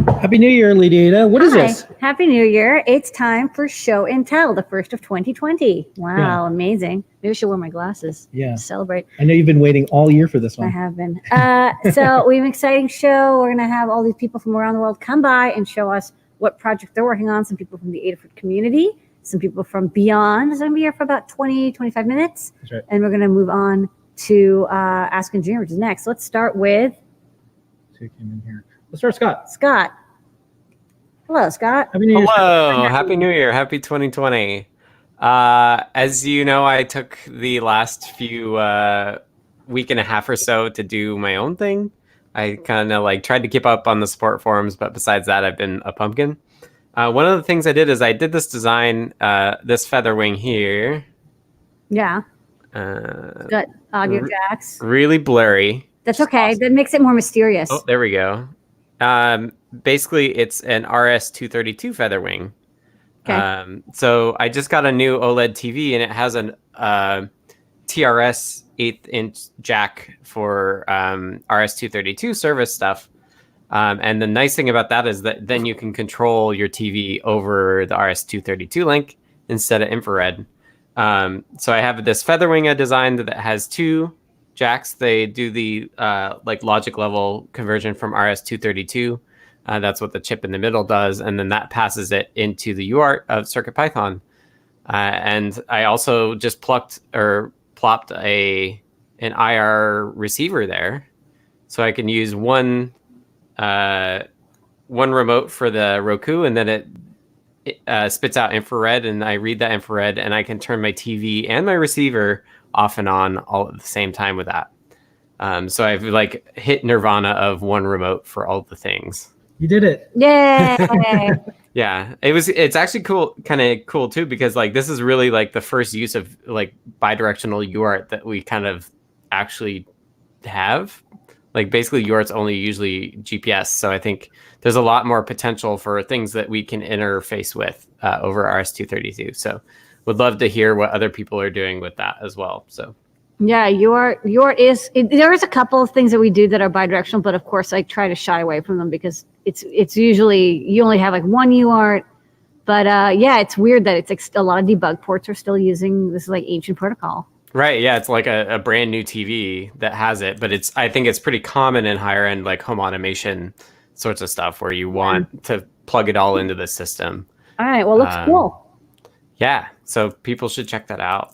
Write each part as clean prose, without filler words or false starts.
Happy New Year, Lady Ada. What is this? Happy New Year. It's time for show and tell, the first of 2020. Wow, amazing. Maybe I should wear my glasses. Yeah. To celebrate. I know you've been waiting all year for this one. I have been. So we have an exciting show. We're going to have all these people from around the world come by and show us what project they're working on. Some people from the Adafruit community, some people from beyond. It's going to be here for about 20, 25 minutes. That's right. And we're going to move on to Ask Engineer, which is next. Let's start with... Who came in here? Let's start with Scott. Scott. Hello, Scott. Happy New Year. Hello. Happy New Year. Happy 2020. As you know, I took the last few week and a half or so to do my own thing. I kind of like tried to keep up on the support forums, but besides that, I've been a pumpkin. One of the things I did is I did this design, this feather wing here. Yeah. Got audio jacks. Really blurry. That's okay. Awesome. That makes it more mysterious. Oh, there we go. Basically, it's an RS-232 feather wing. Okay. So I just got a new OLED TV, and it has an TRS 8-inch jack for RS-232 service stuff. And the nice thing about that is that then you can control your TV over the RS-232 link instead of infrared. So I have this feather wing I designed that has two jacks. They do the like logic level conversion from RS-232. That's what the chip in the middle does, and then that passes it into the UART of CircuitPython. And I also just plopped an IR receiver there, so I can use one remote for the Roku, and then it spits out infrared, and I read that infrared, and I can turn my TV and my receiver off and on all at the same time with that. So I've like hit nirvana of one remote for all the things. You did it. Yay. Yeah, it's actually cool, kind of cool too, because like this is really like the first use of like bidirectional UART that we kind of actually have. Like basically UART's only usually GPS. So I think there's a lot more potential for things that we can interface with over RS-232. So would love to hear what other people are doing with that as well. So yeah, UART is there's a couple of things that we do that are bidirectional, but of course I try to shy away from them because it's usually you only have like one UART. But yeah, it's weird that it's like a lot of debug ports are still using this like ancient protocol. Right. Yeah, it's like a brand new TV that has it, but I think it's pretty common in higher end like home automation sorts of stuff where you want to plug it all into the system. All right. Well, looks cool. Yeah. So people should check that out.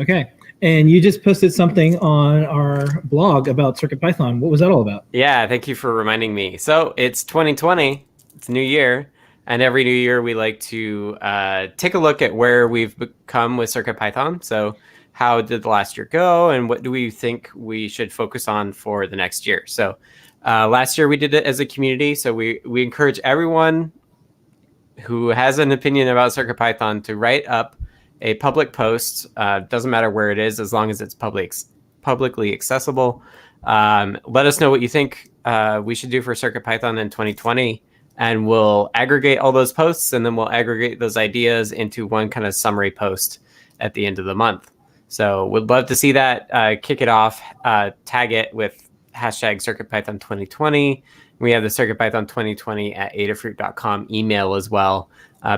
Okay. And you just posted something on our blog about CircuitPython. What was that all about? Yeah, thank you for reminding me. So it's 2020, it's a new year, and every new year we like to take a look at where we've come with CircuitPython. So how did the last year go, and what do we think we should focus on for the next year? So last year we did it as a community, so we encourage everyone who has an opinion about CircuitPython to write up a public post. Doesn't matter where it is, as long as it's publicly accessible. Let us know what you think we should do for CircuitPython in 2020, and we'll aggregate all those posts, and then we'll aggregate those ideas into one kind of summary post at the end of the month. So we'd love to see that. Kick it off, tag it with hashtag CircuitPython 2020. We have the CircuitPython 2020 at adafruit.com email as well.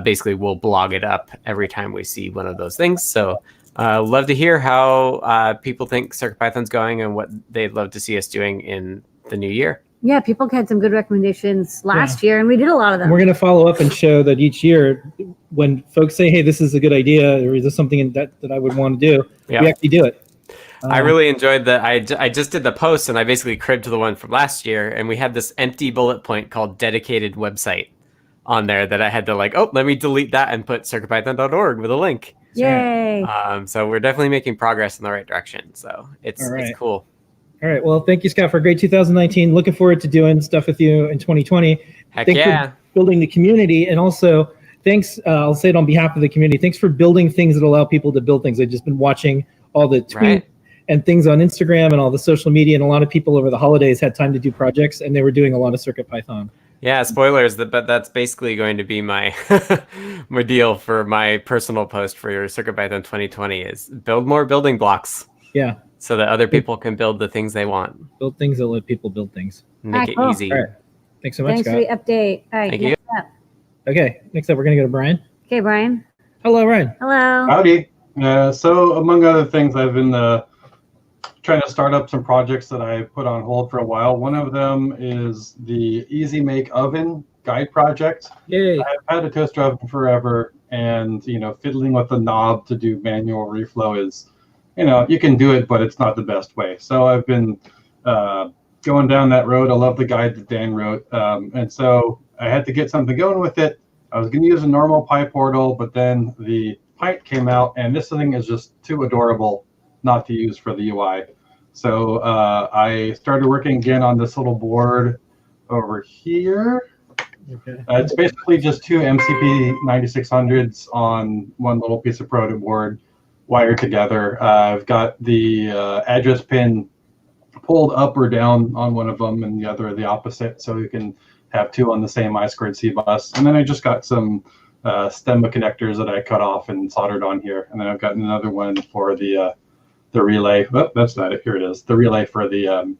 Basically, we'll blog it up every time we see one of those things. So love to hear how people think CircuitPython's going and what they'd love to see us doing in the new year. Yeah, people had some good recommendations last year, and we did a lot of them. We're going to follow up and show that each year, when folks say, hey, this is a good idea, or is this something that I would want to do, we actually do it. I really enjoyed that. I just did the post, and I basically cribbed to the one from last year, and we had this empty bullet point called dedicated website on there that I had to like, let me delete that and put circuitpython.org with a link. Yay. So we're definitely making progress in the right direction. So it's cool. All right. Well, thank you, Scott, for a great 2019. Looking forward to doing stuff with you in 2020. Thanks for building the community. And also, thanks, I'll say it on behalf of the community, thanks for building things that allow people to build things. I've just been watching all the tweets and things on Instagram and all the social media, and a lot of people over the holidays had time to do projects, and they were doing a lot of CircuitPython. Yeah, spoilers, but that's basically going to be my my deal for my personal post for your CircuitPython 2020 is build more building blocks. Yeah. So that other people can build the things they want. Build things that let people build things. Make it easy. All right. Thanks so much, Thanks Scott. for the update. All right, Thank you. next up. Okay, next up we're gonna go to Brian. Okay, Brian. Hello, Brian. Hello. Howdy. So among other things, I've been trying to start up some projects that I put on hold for a while. One of them is the Easy Make Oven guide project. Yay. I've had a toaster oven forever, and fiddling with the knob to do manual reflow is, you can do it, but it's not the best way. So I've been going down that road. I love the guide that Dan wrote, and so I had to get something going with it. I was going to use a normal pipe portal, but then the pint came out, and this thing is just too adorable not to use for the UI. So I started working again on this little board over here. Okay. It's basically just two MCP 9600s on one little piece of proto board wired together. I've got the address pin pulled up or down on one of them and the other the opposite, so you can have two on the same I2C bus. And then I just got some stemma connectors that I cut off and soldered on here. And then I've got another one for the relay. Oh, that's not it. Here it is. The relay for the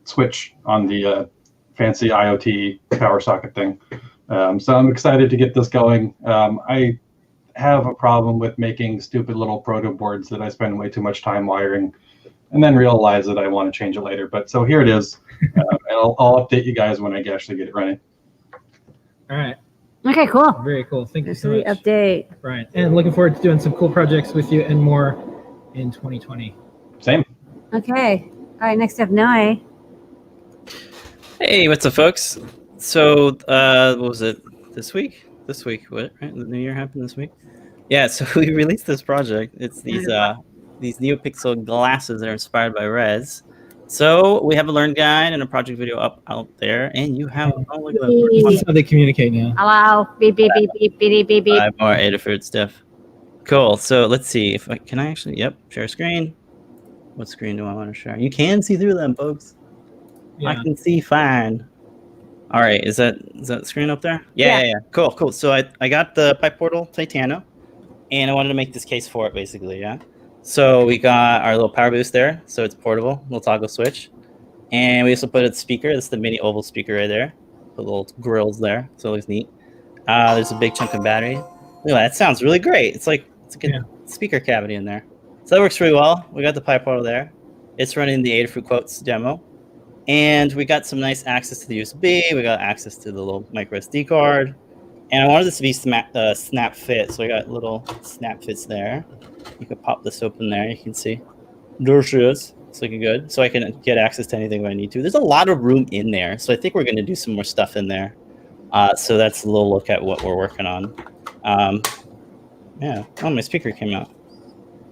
switch on the fancy IoT power socket thing. So I'm excited to get this going. I have a problem with making stupid little proto boards that I spend way too much time wiring and then realize that I want to change it later. But so here it is. And I'll update you guys when I actually get it running. All right. Okay, cool. Very cool. Thank you Thanks so for the much, update. Brian. And looking forward to doing some cool projects with you and more in 2020. Same. Okay. All right, next up, Noe. Hey, what's up, folks? So, what was it? This week? This week, what? Right? The new year happened this week? Yeah, so we released this project. It's these NeoPixel glasses that are inspired by Res. So we have a learn guide and a project video out there, and you have That's how they communicate now. Hello. Beep, beep, beep, beep, beep, beep, beep. 5 more Adafruit stuff. Cool. So let's see if can I actually? Yep, share screen. What screen do I want to share? You can see through them, folks. Yeah. I can see fine. All right, is that screen up there? Yeah. Cool. So I got the pipe portal Titano, and I wanted to make this case for it, basically. Yeah. So we got our little power boost there, so it's portable, little toggle switch, and we also put a speaker. This is the mini oval speaker right there. Put little grills there, so it looks neat. There's a big chunk of battery. Look at that. That sounds really great. It's like a good speaker cavity in there. So that works really well. We got the pipe portal there. It's running the Adafruit Quotes demo. And we got some nice access to the USB. We got access to the little micro SD card. And I wanted this to be snap fit. So I got little snap fits there. You can pop this open there. You can see. There she is. It's looking good. So I can get access to anything when I need to. There's a lot of room in there. So I think we're going to do some more stuff in there. So that's a little look at what we're working on. Yeah. Oh, my speaker came out.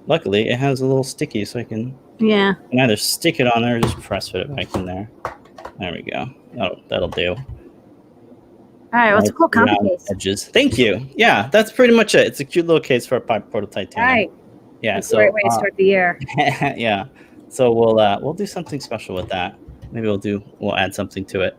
Luckily, it has a little sticky, so I can either stick it on there or just press fit it back in there. There we go. That'll do. All right, what's a cool combo case? Edges. Thank you. Yeah, that's pretty much it. It's a cute little case for a pipe portal Titanium. All right. Yeah, That's a great way to start the year. Yeah. So we'll do something special with that. Maybe we'll add something to it.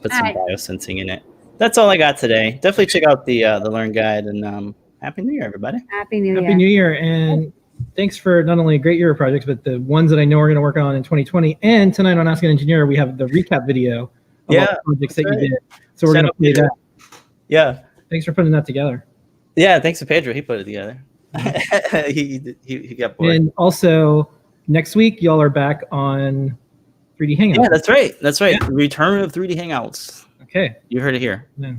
Put some biosensing in it. That's all I got today. Definitely check out the Learn Guide, and Happy New Year, everybody. Happy New Year. Happy New Year, and thanks for not only a great year of projects, but the ones that I know we're going to work on in 2020. And tonight on Ask an Engineer, we have the recap video of all the projects that you did. So we're going to play that. Yeah. Thanks for putting that together. Yeah, thanks to Pedro. He put it together. he got bored. And also, next week, y'all are back on 3D Hangouts. Yeah, that's right. That's right. Yeah. Return of 3D Hangouts. Okay. You heard it here. Yeah.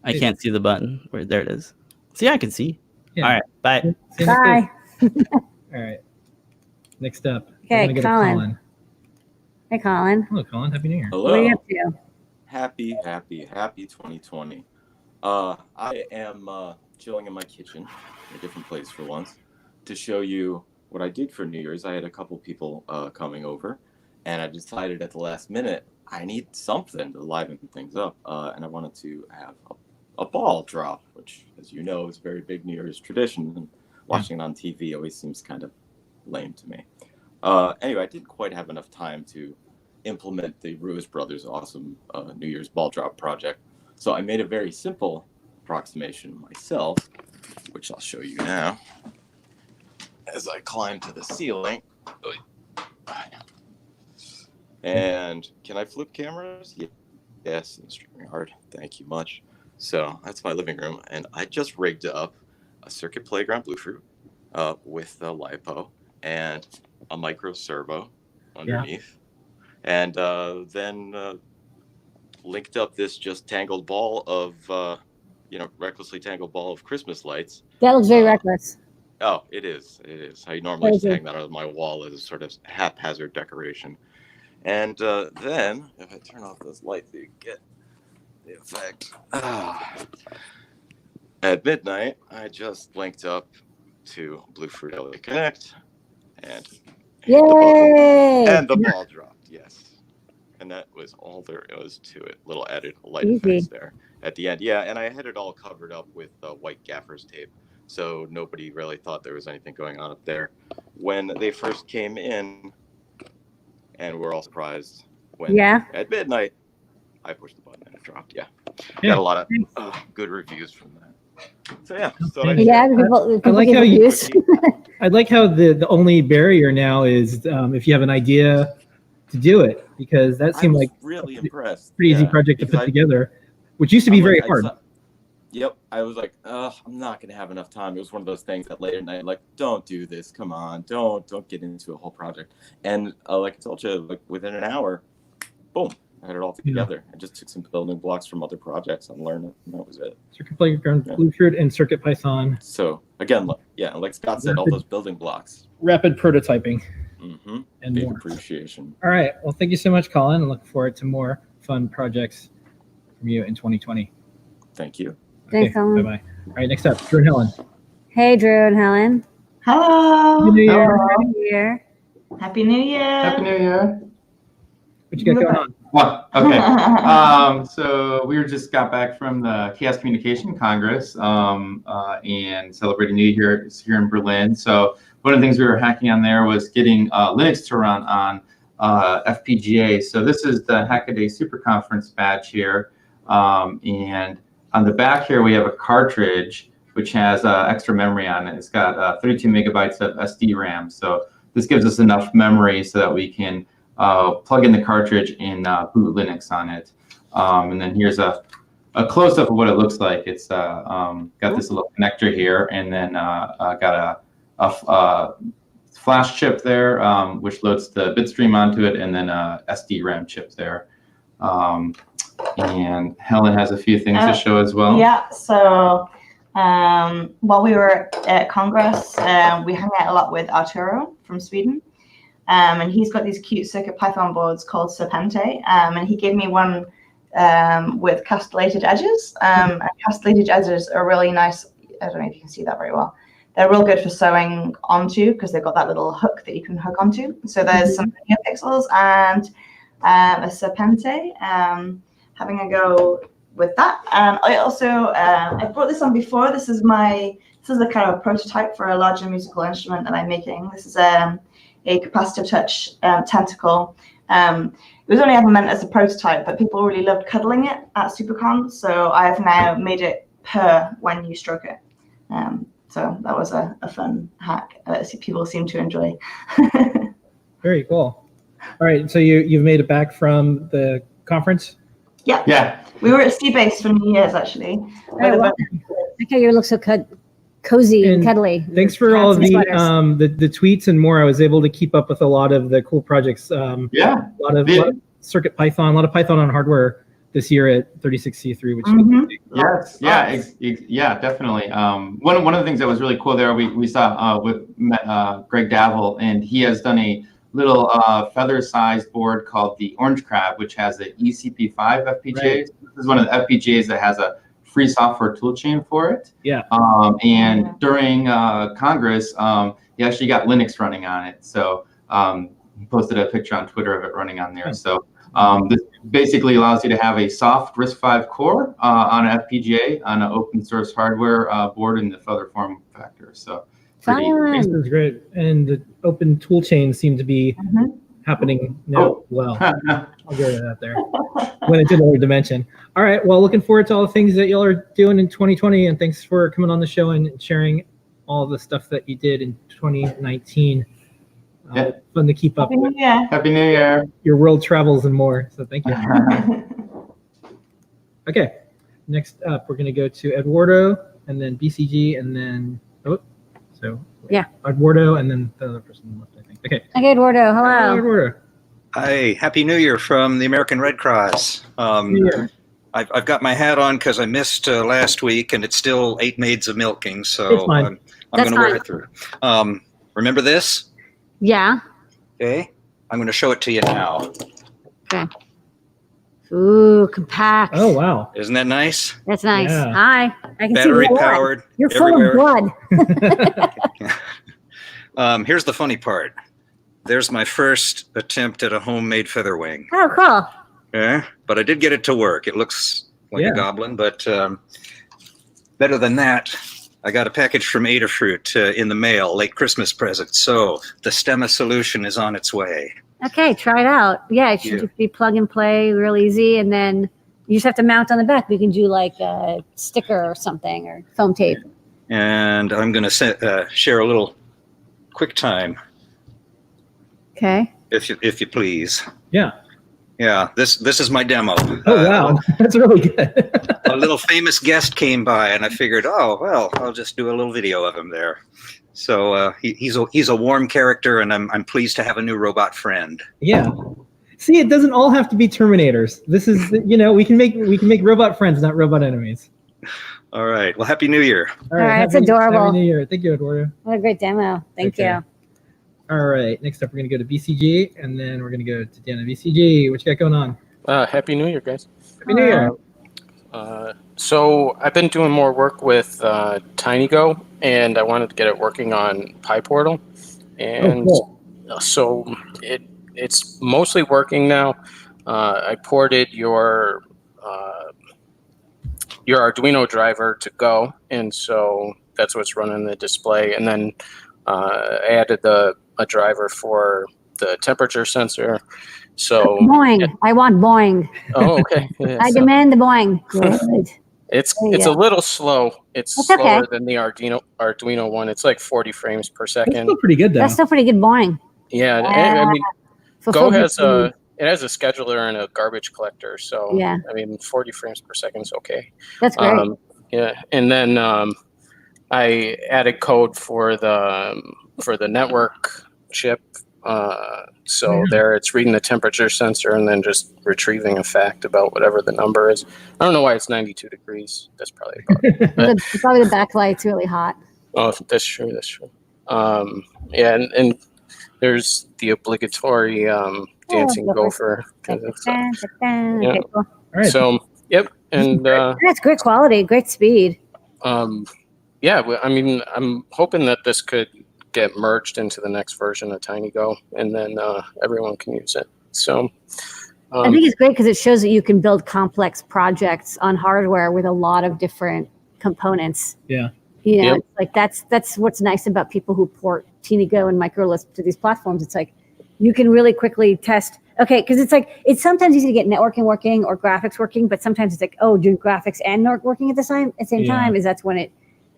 I can't see the button. There it is. See, I can see. Yeah. All right. Bye. Bye. All right. Next up. Okay, Colin. Hey, Colin. Hello, Colin. Happy New Year. Hello. What are you up to? Happy 2020. I am chilling in my kitchen, a different place for once, to show you what I did for New Year's. I had a couple people coming over, and I decided at the last minute I need something to liven things up, and I wanted to have a ball drop, which, as you know, is a very big New Year's tradition, and watching it on TV always seems kind of lame to me. Anyway, I didn't quite have enough time to implement the Ruiz Brothers' awesome New Year's ball drop project, so I made a very simple approximation myself, which I'll show you now as I climb to the ceiling. And can I flip cameras? Yes, in StreamYard. Thank you much. So that's my living room, and I just rigged up a Circuit Playground Bluefruit with a LiPo and a micro servo underneath, and then linked up this just tangled ball of recklessly tangled ball of Christmas lights. That looks very reckless. Oh, it is. It is. I normally just Crazy. hang that on my wall as a sort of haphazard decoration. And then, if I turn off this light, so you get the effect. At midnight, I just linked up to Bluefruit LA Connect, and the ball dropped. Yes, and that was all there was to it. Little added light effects there at the end. Yeah, and I had it all covered up with white gaffer's tape, so nobody really thought there was anything going on up there. When they first came in, and we're all surprised when at midnight I pushed the button and it dropped. Got a lot of good reviews from that. So I like how I like how the only barrier now is if you have an idea to do it, because that seemed like really impressed. Pretty easy project to put together, which used to be very hard. I was like, I'm not gonna have enough time. It was one of those things that late at night, like, don't do this. Come on, don't get into a whole project. And like I told you, like within an hour, boom, I had it all together. I just took some building blocks from other projects and learned it, and that was it. Circuit Playground Bluefruit and Circuit Python. So again, like Scott said, all those building blocks. Rapid prototyping. Mm-hmm. And big more appreciation. All right. Well, thank you so much, Colin. I look forward to more fun projects from you in 2020. Thank you. Thanks, Colin. Bye-bye. All right, next up, Drew and Helen. Hey, Drew and Helen. Hello. Happy New Year. Happy New Year. Happy New Year. Happy New Year. What you got going on? What? Okay. So we just got back from the Chaos Communication Congress and celebrating New Year here in Berlin. So one of the things we were hacking on there was getting Linux to run on FPGA. So this is the Hackaday Super Conference badge here. And on the back here, we have a cartridge which has extra memory on it. It's got 32 megabytes of SD RAM. So this gives us enough memory so that we can plug in the cartridge and boot Linux on it. And then here's a close-up of what it looks like. It's got this little connector here, and then got a flash chip there, which loads the bitstream onto it, and then a SD RAM chip there. And Helen has a few things to show as well. Yeah, so while we were at Congress, we hung out a lot with Arturo from Sweden. And he's got these cute Circuit Python boards called Serpente. And he gave me one with castellated edges. And castellated edges are really nice. I don't know if you can see that very well. They're real good for sewing onto because they've got that little hook that you can hook onto. So there's some pixels and a Serpente. Having a go with that. And I also I brought this on before. This is a kind of a prototype for a larger musical instrument that I'm making. This is a capacitive touch tentacle. It was only ever meant as a prototype, but people really loved cuddling it at SuperCon. So I have now made it purr when you stroke it. So that was a fun hack. People seem to enjoy. Very cool. All right, so you've made it back from the conference? Yeah. We were at Seabase for New Year's, actually. Okay, you look so cozy and cuddly. Thanks for all of the tweets and more. I was able to keep up with a lot of the cool projects. A lot of Circuit Python, a lot of Python on hardware this year at 36C3, which yes, definitely. One of the things that was really cool there, we saw met Greg Davil, and he has done a little feather-sized board called the Orange Crab, which has an ECP5 FPGA. Right. This is one of the FPGAs that has a free software toolchain for it. And during Congress, he actually got Linux running on it. So he posted a picture on Twitter of it running on there. So this basically allows you to have a soft RISC-V core on an FPGA on an open source hardware board in the feather form factor. So this is great. And the open tool chain seemed to be happening now. Well, I'll get rid of that there. When it's in another dimension. All right. Well, looking forward to all the things that y'all are doing in 2020. And thanks for coming on the show and sharing all the stuff that you did in 2019. Yeah. Fun to keep up Happy New with Year. Happy New Year. your world travels and more. So thank you. Okay, next up we're going to go to Eduardo, and then BCG, and then Eduardo, and then the other person left, I think. Okay. Okay, Eduardo. Hello. Eduardo. Hi, Happy New Year from the American Red Cross. I've got my hat on because I missed last week, and it's still 8 maids of milking, It's so fine. I'm That's going to wear fine. it through. Remember this? Yeah. Okay, I'm going to show it to you now. Okay. Ooh, compact. Oh, wow. Isn't that nice? That's nice. Yeah. Hi. I can Battery see the blood. powered. You're full everywhere. of blood. Here's the funny part. There's my first attempt at a homemade feather wing. Oh, cool. Yeah, but I did get it to work. It looks like Yeah. a goblin, but better than that, I got a package from Adafruit in the mail, late Christmas present. So the Stemma solution is on its way. Okay, try it out. Yeah, it should Yeah. just be plug and play, real easy, and then you just have to mount on the back. You can do like a sticker or something, or foam tape. And I'm going to share a little quick time, Okay. if you please. Yeah. Yeah, this is my demo. Oh, wow. That's really good. A little famous guest came by, and I figured, oh, well, I'll just do a little video of him there. So he's a warm character, and I'm pleased to have a new robot friend. Yeah. See, it doesn't all have to be Terminators. This is, we can make robot friends, not robot enemies. All right. Well, Happy New Year. All right, it's adorable. Happy New Year. Thank you, Eduardo. What a great demo. Thank Okay. you. All right. Next up, we're going to go to BCG, and then we're going to go to Dana. BCG, what you got going on? Happy New Year, guys. Happy New Year. So I've been doing more work with TinyGo, and I wanted to get it working on PyPortal, and so it's mostly working now. I ported your Arduino driver to Go, and so that's what's running the display. And then I added a driver for the temperature sensor. So Boing. I want Boing. oh, okay. Yeah, I so demand the Boing. Good. it's There you a go. little slow. It's That's slower okay. than the Arduino one. It's like 40 frames per That's second. still pretty good, though. That's still pretty good Boing. Yeah, I mean, Fulfill Go the has need. it has a scheduler and a garbage collector, so Yeah. I mean 40 frames per second is okay. That's great. Yeah, and then I added code for the network chip. So there it's reading the temperature sensor and then just retrieving a fact about whatever the number is. I don't know why it's 92 degrees. That's probably about it. Probably the backlight's really hot. Oh, that's true. That's true. Yeah, and there's the obligatory dancing lovely. gopher. Okay, Yeah. cool. All right. So, yep. And That's great quality, great speed. yeah, I mean, I'm hoping that this could get merged into the next version of TinyGo, and then everyone can use it. So, I think it's great because it shows that you can build complex projects on hardware with a lot of different components. Yeah. You know, Yep. it's like that's what's nice about people who port TinyGo and MicroLisp to these platforms. It's like you can really quickly test. Okay, because it's like it's sometimes easy to get networking working or graphics working, but sometimes it's like, oh, doing graphics and network working at the same Yeah. time that's when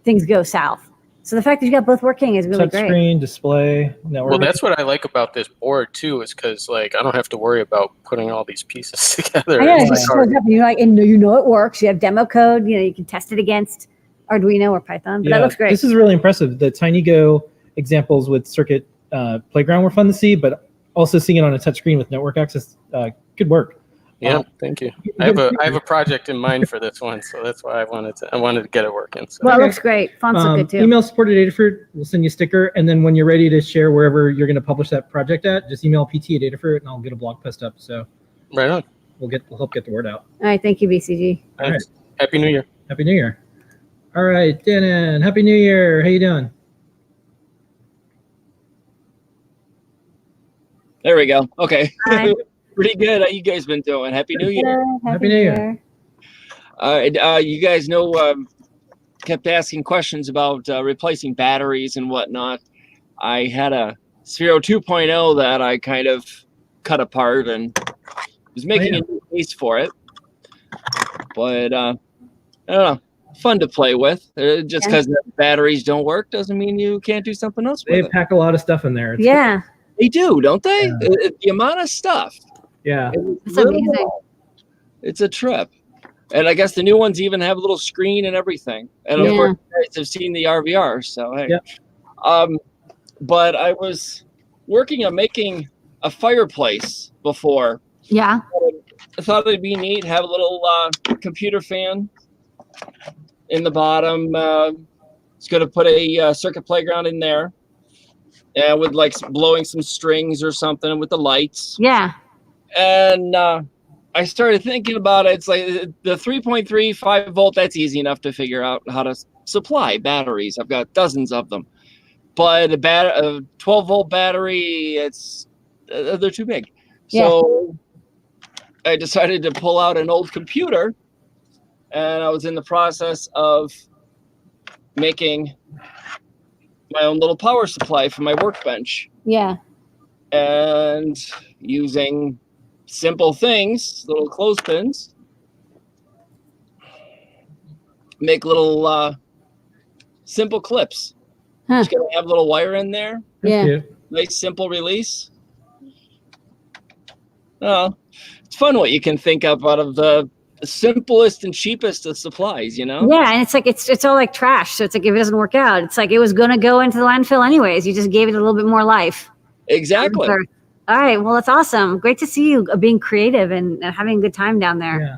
things go south. So the fact that you got both working is really Touch great. screen, display, network. well, that's what I like about this board too, is because like I don't have to worry about putting all these pieces together. Yeah, It's it just like, shows up and you're like, and you know it works. You have demo code. You know, you can test it against Arduino or Python. But that looks great. This is really impressive. The TinyGo examples with Circuit Playground were fun to see, but also seeing it on a touch screen with network access, good work. yeah, thank you. I have a project in mind for this one, so that's why I wanted to get it working. So. Well, it looks great. Fonts look good too. Email support at Adafruit. We'll send you a sticker, and then when you're ready to share wherever you're going to publish that project at, just email PT at Adafruit, and I'll get a blog post up. So Right on. we'll help get the word out. All right, thank you, BCG. All right. Happy New Year. Happy New Year. All right, Denon. Happy New Year. How you doing? There we go. Okay. Hi. Pretty good. How you guys been doing? Happy New Year. Happy New Year. You guys know, kept asking questions about replacing batteries and whatnot. I had a Sphero 2.0 that I kind of cut apart and was making a new case for it. But I don't know. Fun to play with. Just because the batteries don't work doesn't mean you can't do something else They with it. pack a lot of stuff in there. It's Yeah. They do, don't they? Yeah. The amount of stuff. Yeah. It's amazing. It's a trip. And I guess the new ones even have a little screen and everything. And of course, you guys have seen the RVR. So, hey. Yep. But I was working on making a fireplace before. Yeah. I thought it'd be neat, have a little computer fan in the bottom. It's going to put a circuit playground in there. With like blowing some strings or something with the lights. Yeah. And I started thinking about it. It's like the 3.35 volt, that's easy enough to figure out how to supply batteries. I've got dozens of them. But a 12 volt battery, they're too big. So I decided to pull out an old computer, and I was in the process of making my own little power supply for my workbench. Yeah. And using simple things, little clothespins, make little simple clips. Just gonna have a little wire in there. Yeah. Nice simple release. It's fun what you can think of out of the simplest and cheapest of supplies, you know? Yeah, and it's like it's all like trash. So it's like if it doesn't work out, it's like it was gonna go into the landfill anyways. You just gave it a little bit more life. Exactly. All right. Well, that's awesome. Great to see you being creative and having a good time down there. Yeah.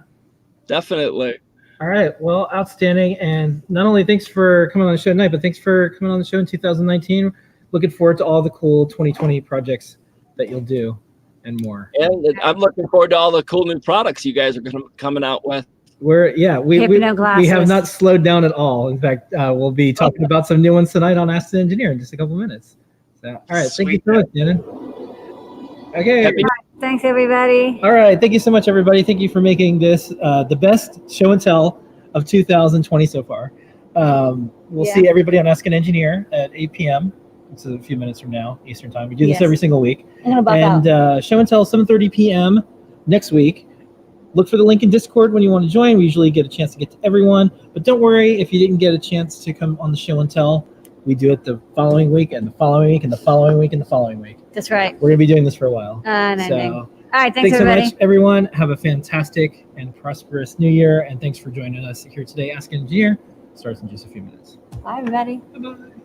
Definitely. All right. Well, outstanding. And not only thanks for coming on the show tonight, but thanks for coming on the show in 2019. Looking forward to all the cool 2020 projects that you'll do and more. And I'm looking forward to all the cool new products you guys are coming out with. We have not slowed down at all. In fact, we'll be talking about some new ones tonight on Ask the Engineer in just a couple minutes. So, all right. Thank you so much, Shannon. Okay. Thanks, everybody. All right. Thank you so much, everybody. Thank you for making this the best show and tell of 2020 so far. We'll see everybody on Ask an Engineer at 8 p.m. It's a few minutes from now, Eastern Time. We do this every single week. And show and tell 7:30 p.m. next week. Look for the link in Discord when you want to join. We usually get a chance to get to everyone. But don't worry if you didn't get a chance to come on the show and tell. We do it the following week and the following week and the following week and the following week. That's right. We're going to be doing this for a while. So, all thanks right. Thanks, everybody. so much, everyone. Have a fantastic and prosperous new year. And thanks for joining us here today. Ask an Engineer starts in just a few minutes. Bye, everybody. Bye-bye.